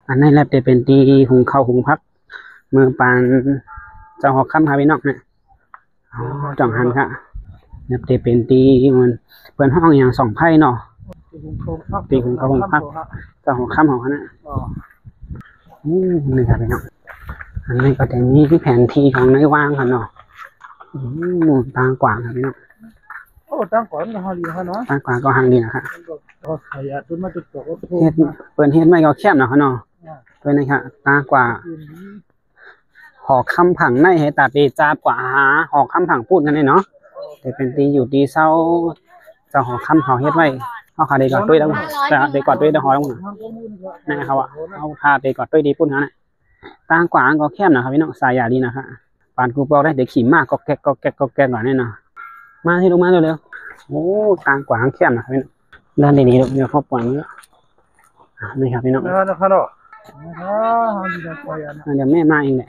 อันนี้แหละจะเป็นตีหุงข้าวหุงพักมือปานเจ้าหอกคำพาไปนอกเนี่ยจังหันค่ะเนี่ยจะเป็นตีมันเปิดห้องอย่างสองไพ่เนาะตีหุงข้าวหุงพักเจ้าหอกคำของเขาเนี่ยนี่ค่ะพี่น้องอันนี้ก็จะมีที่แผนที่ของในว่างค่ะเนาะตางกว่างค่ะพี่น้องโอ้ตั้งก่อนก็หาดีฮะเนาะตางกว่างก็หางดีนะคะก็ขยะจนมาจุดตกเฮ็ดเปิดเฮ็ดไม่ก็แคบเนาะค่ะเนาะเปิดนะคะตางกว่าหอกคำผังในให้ตัดดีจ้ากว่าหาหอกคำผังพูดกันเลยเนาะแต่เป็นตีอยู่ตีเศร้าจะหอกคำเขาเฮ็ดไว้เขาขาดีกอดด้วยแล้วจะดีกอดด้วยจะหอแล้วนี่นะครับว่าเอาพาดีกอดด้วยดีพูดนะเนี่ยตางกว่าก็แคบนะครับพี่น้องสายยาดีนะคะปานกูบอกได้เด็กขี่มากก็แกก่อนนี่เนาะมาที่ลงมาเร็วๆโอ้ตางกว่าแคบนะครับพี่น้องด้านนี้เดี๋ยวเขาปล่อยมือนี่ครับพี่น้องนะครับเนาะเดี๋ยวแม่มาเองเลย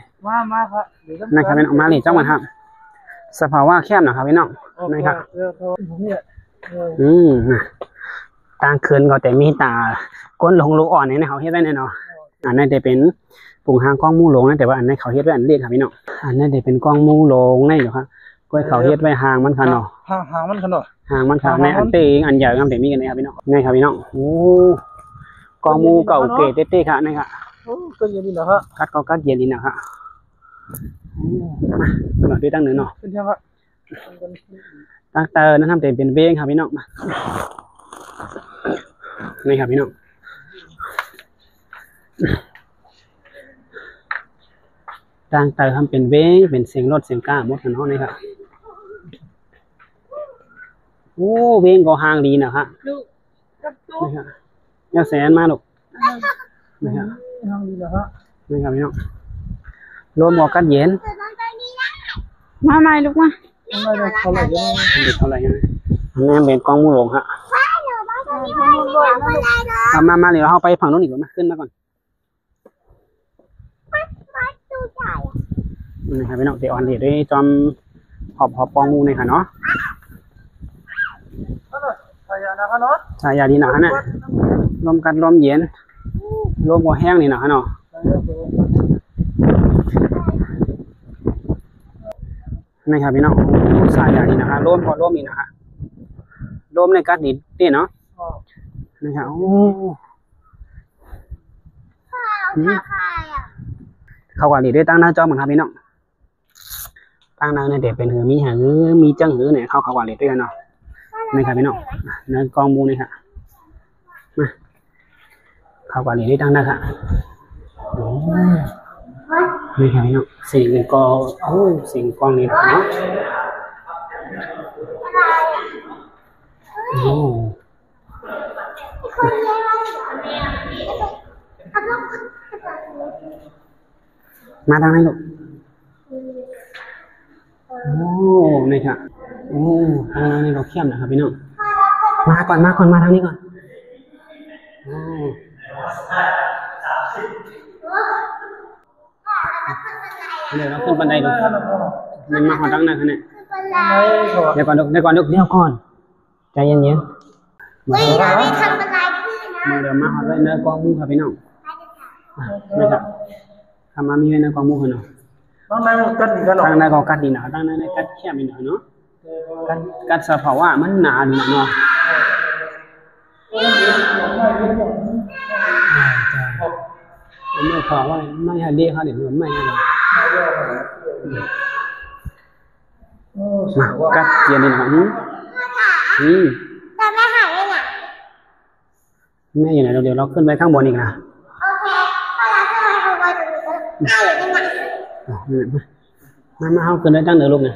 มาครับนะครับพี่น้องมาเลยจ้ามันครับสภาวะแคบนะครับพี่น้องนะครับตางคืนก็แต่มีตาก้นหลงลูกอ่อนเนี่ยเขาเฮ็ดไว้แน่นอนอันนั้นจะเป็นปุ่งหางกล้องมูหลงนะแต่ว่าอันนี้เขาเฮ็ดไว้อันเล็กครับพี่น้องอันนั้นจะเป็นกล้องมูหลงนี่เหรอครับก็เขาเฮ็ดไว้หางมันขนาดหางมันขนาดหางมันขนาดในอันเต้อันใหญ่กันแต่มีกันนะครับพี่น้องนี่ครับพี่น้องโอ้กล้องมูเก่าเก๋เต้ๆค่ะนี่ค่ะก็เย็นดีนะครับกัดเย็นดีนะครับมาด้วยตั้งเนื้อเนาะเป็นยังครับตั้งเตอร์นั่นทำเป็นเว้งครับพี่น้องมานี่ครับพี่น้องตั้งเตอร์ทำเป็นเว้งเป็นเสียงรถเสียงก้าหมดกันเนาะนี่ครับโอ้เว้งก็ห่างดีนะครับนี่ครับยาแสนมาลูกนี่ครับห่างดีนะครับนี่ครับพี่น้องรวมหมอกัดเย็นมาใหม่ลูกมาเท่าไหร่ยังเท่าไหร่ยังอันนี้เป็นกล้องมูหลงฮะมาเดี๋ยวเราไปฝั่งโน้นอีกมาขึ้นมาก่อนนี่ครับพี่น้องเดี๋ยวอันเดี๋ยวได้จอมหอบปองมูนี่ค่ะเนาะขยะนะครับเนาะชายาดีหนาเนี่ยลมกัดลมเย็นลมหัวแห้งนี่หนาเนาะนี่ครับพี่น้องสายอย่างนี้นะคะร่มพอร่มนี่นะคะร่มในกัดดินนี่เนาะนี่ครับโอ้เขากว่าดีด้วยตั้งหน้าจอเหมือนครับพี่น้องตั้งหน้าในเด็กเป็นหือมีจังหือเนี่ยเขากว่าดีด้วยกันเนาะนี่ครับพี่น้องในกองมูนี่ค่ะเขากว่าดีด้วยตั้งหน้าค่ะนี่ครับพี่น้องสิ่งกองสิ่งกองนี่เนาะมาทางไหนลูกนี่ค่ะทางนี้เราเข้มนะครับพี่น้องมาก่อนมาทางนี้ก่อนเดี๋ยวเราขึ้นบันไดดูมันมาหอดังนะเนี่ยเดี๋ยวก่อนใจเย็นวิ่งไม่ทำบันไดขึ้นนะเดี๋ยวมาหอดไว้เนื้อกองมูครับพี่น้องนะครับทำมามีไว้เนื้อกองมูกันเนาะทางในกัดดีกันเนาะทางในก็กัดดีหนาทางในกัดแคบดีหน่อยเนาะกัดสภาวะมันหนาดีเนาะไม่ขอว่าไม่ให้เรียกเขาเดี๋ยวไม่ให้เรามากัดเย็นดีหน่อยแต่แม่หายไปไหนแม่อยู่ไหนเดี๋ยวเราขึ้นไปข้างบนอีกนะโอเคพอเราขึ้นไปข้างบนมาเอาขึ้นได้ตั้งเหนือลูกเนี่ย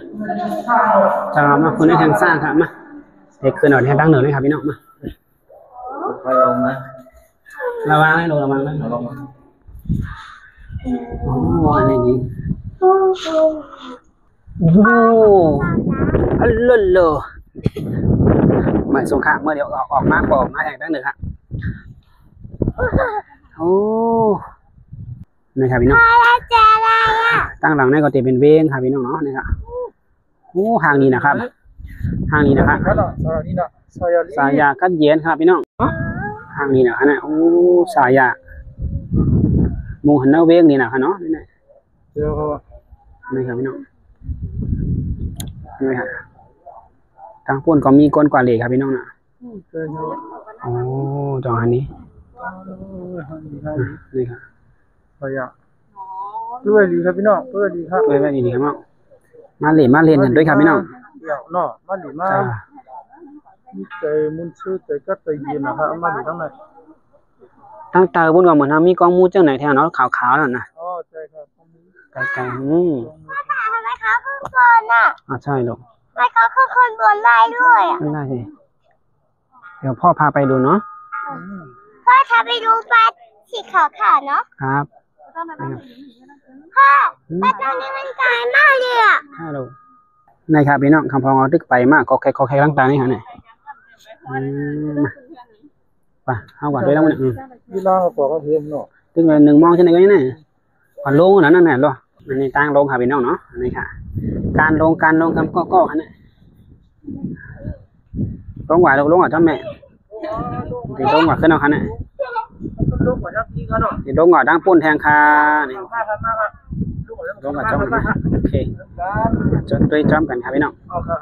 จะมาคนได้ทางสร้างครับมาเด็กขึ้นหน่อยให้ตั้งเหนือเลยครับพี่น้องมาไปลงนะระวังให้ลงระวังนะอันนี้ยิงอัลโลเหมือนสงครามเมื่อเดี๋ยวออกมาแข่งตั้งเหนือครับนี่ครับพี่น้องตั้งหลังนี่ก็จะเป็นเว้งครับพี่น้องเนาะนี่ครับห่างนี้นะครับสายยากัดเย็นครับพี่น้องห่างนี้นะครับเนี่ยสายยา หมู่หันหน้าเวงนี่นะคะเนาะนี่นะ เดี๋ยวเขา นี่ครับพี่น้องนี่ครับทางพุ่นก็มีก้นกว่าเหล็กครับพี่น้องนะ เจอเขา โอ้จองอันนี้ ดี นี่ครับ พยาด้วยดีครับพี่น้องด้วยดีครับ ไว้ดีๆครับมาเล่นมาเล่นกันด้วยครับพี่น้อง เดี๋ยวเนาะมาดีมา จ้า มีใจมุนชื่อใจก็ใจเย็นนะครับมาดีทั้งนั้น ตั้งตาพุ่นก็เหมือนมีกองมูจังไหนแถวเนาะขาวๆนั่นนะ อ๋อใช่ครับ ไกลๆทำไมเขาขึ้นคนอ่ะ ใช่ลูก ทำไมเขาขึ้นคนบนได้ด้วยอ่ะ ไม่ได้สิเดี๋ยวพ่อพาไปดูเนาะ พ่อถ้าไปดูปลาสีขาวๆเนาะ ครับ พ่อปลาตัวนี้มันกลายมากเลยอ่ะ ฮัลโหลนายครับพี่น้องคำพองเอาตึกไปมากก็แค่ต่างๆนี่ฮะเนี่ยไปเอาก่อนด้วยแล้วเนี่ย ยีราฟบอกว่าเพิ่มเนาะ ตึกเลย1 โมงใช่ไหมก็ยังไงผ่อนลงนั่นน่ะหรออันนี้ตั้งลงค่ะพี่น้องเนาะนี่ค่ะการลงคำก็ฮะเนี่ยลงกว่าลงกว่าเจ้าแม่ที่ลงกว่าขึ้นเอาค่ะเนี่ย ลูกกว่าจะพี่เขาเนาะ ที่ลงกว่าดังปุ่นแทงคานี่ มาครับมาครับลูกกว่าจะ ลงกว่าเจ้าโอเคจนด้วยจอมกันครับพี่น้อง เอาครับ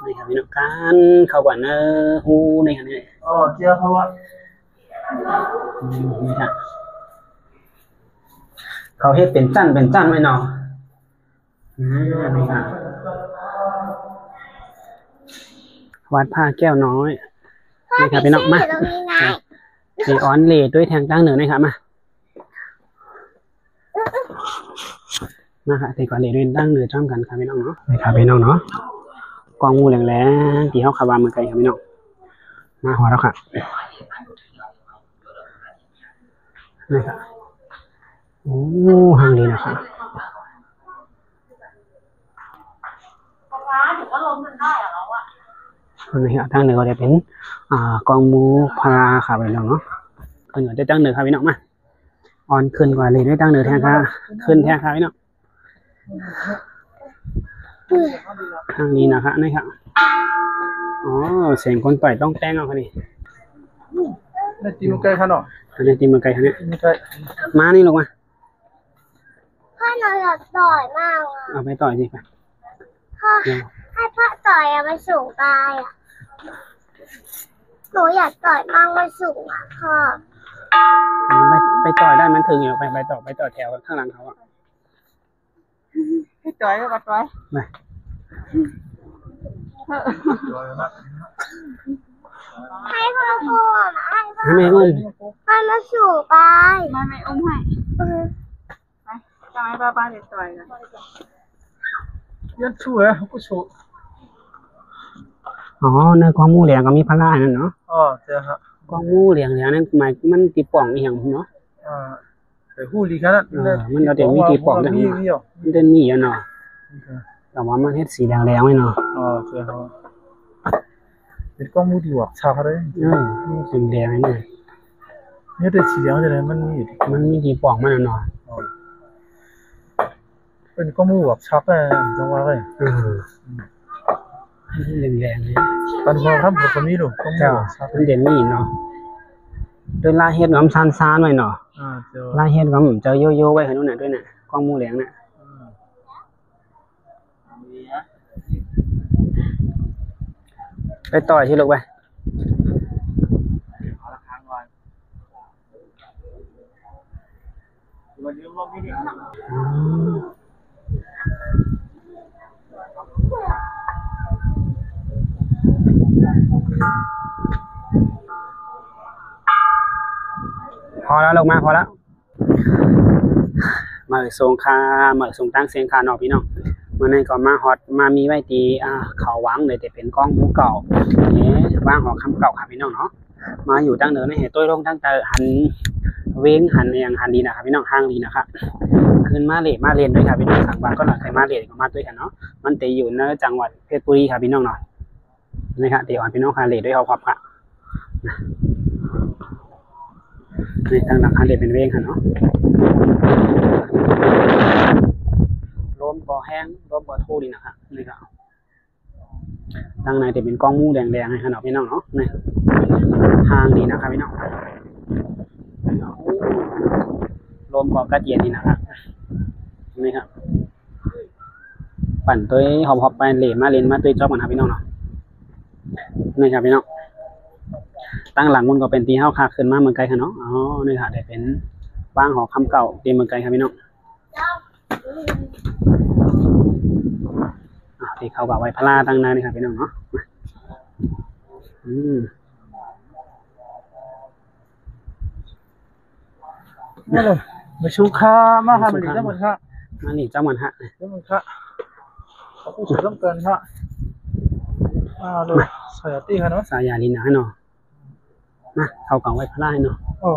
นี่ครับพี่น้องการเข้าก่อนเนอะฮูนี่ค่ะนี่ อ๋อเจ้าเขาว่า นี่ค่ะเขาเฮ็ดเป็นจั่นไว้เนาะนี่ค่ะวัดผ้าแก้วน้อย พ่อ นี่ครับ ไป พี่น้อง ซื้อ มา อยู่ตรงนี้ไง สีออนเลดด้วยแทงตั้งเหนือนี่ครับมาค่ะตีก่อนเลดด้วยตั้งเหนือจ้อมกันครับพี่น้องเนาะนี่ครับพี่น้องเนาะกองงูแหลงๆที่เขาขาวามือไกลครับพี่น้องมาหัวแล้วค่ะนี่ค่ะโอ้ห่างดีนะครับคนนี้ตั้งเหนือก็จะเป็นกองมูพาค่ะพี่น้องเนาะคนเหนือจะตั้งเหนือครับพี่น้องมาออนขึ้นกว่าเลยด้วยตั้งเหนือแทนค่ะขึ้นแทนค่ะพี่น้องทางนี้นะคะนี่ค่ะอ๋อเสียงคนต่อยต้องแต่งเอาค่ะนี่ นี่ตีมันไกลขนาด อันนี้ตีมือไกลค่ะเนี่ย ไม่ใช่ มานี่ลงมา พ่อหนูอยากต่อยมากอ่ะ เอาไปต่อยสิค่ะ พ่อให้พ่อต่อยอะมันสูงไปอ่ะหนูอยากต่อยมากมันสูงอ่ะพ่อ ไปต่อยได้มันถึงอยู่ไปต่อแถวข้างหลังเขาอ่ะ ให้จ่อยก็จ่อย ไป ให้พ่อพูดอะให้พ่อ ให้แม่อุ้ม มันสูงไป ไม่อุ้มให้ เออ จะให้ป้าเด็ดต่อยกัน ยันช่วยกูช่วย อ๋อเนื้อกองมูเหลียงก็มีพลานั่นเนาะ อ๋อเจ้าครับ กองมูเหลียงนั่นหมายมันตีป่องอีหยังเนาะ แต่หูดีขนาด มันเราเดี๋ยวมีตีป่องด้วย มีเหรอ มันเดินมีอ่ะเนาะแต่ว่ามันเฮ็ดสีแดงไว้เนาะ อ๋อเจ้าครับเป็นกล้องมูดีว่ะชาเขาเลย สีแดงนี่ เนี่ยแต่สีเหลืองจะเลยมันมีอยู่ มันมีตีป่องมันเนาะ เป็นกล้องมูแบบชักเลยจังหวะเลย แดงนี่ ปันพอครับผมมีดูกล้องมู เจ้า ชัก มันเด่นมีเนาะโดยลายเฮ็ดน้ำซานๆไว้เนาะ เจ้า ลายเฮ็ดก็เจอโยไว้ข้างนู้นน่ะด้วยน่ะกองมูเหลียงน่ะไปต่อยที่ลูกไปพอแล้วลงมาพอแล้วมาส่งคามาส่งตั้งเสียงคาเนาะพี่น้องเมื่อนั้นก็มาฮอตมามีไว้ตีเขาวางเลยแต่เป็นกล้องหมูเก่าเนี่ยวางหอคำเก่าค่ะพี่น้องเนาะมาอยู่ตั้งเนินในเหตุต้วยลงตั้งแต่หันเว้งหันอย่างหันดีนะครับพี่น้องห้างดีนะครับขึ้นมาเลมาเรียนด้วยค่ะพี่น้องสังบานก็หน่อยเคยมาเรียนก็มาด้วยกันเนาะมันตีอยู่ในจังหวัดเพชรบุรีค่ะพี่น้องเนาะนี่ครับตีอ่อนพี่น้องคาเรียนด้วยเขาครับค่ะในทางหลังคาเรียนเป็นเว้งค่ะเนาะลมบ่แห้งลมบ่ทูดีนะครับนี่ครับตั้งในจะเป็นกล้องมูแดงๆให้ขนาดพี่น้องเนาะนี่ ทางนี้นะครับพี่น้องรวมกับกระเจียนนี่นะครับนี่ครับปั่นตัวหอบๆไปเหล่มาเลนมาตัวจอบกันครับพี่น้องเนาะนี่ครับพี่น้องตั้งหลังมันก็เป็นตีเฮาคาขึ้นมาเมืองไกลค่ะเนาะอ๋อนี่ค่ะได้เป็นบ้างหอคำเก่าตีเมืองไกลครับพี่น้องที่เขาบอกไว้พลาตั้งนานนี่ครับพี่น้องเนาะนี่เลยมาชูค่ามาค่ะมันดีจังหมดค่ะ อันนี้เจ้ามันฮะ จังหมดค่ะเขาผู้ช่วยต้องเกินค่ะเลยใส่ตีค่ะเนาะ สายาลินนะให้เนาะนะเขากล่าวไว้พลาให้เนาะ โอ้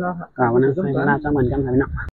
แล้วค่ะ กล่าววันนั้นไว้พลาเจ้ามันกันครับพี่น้อง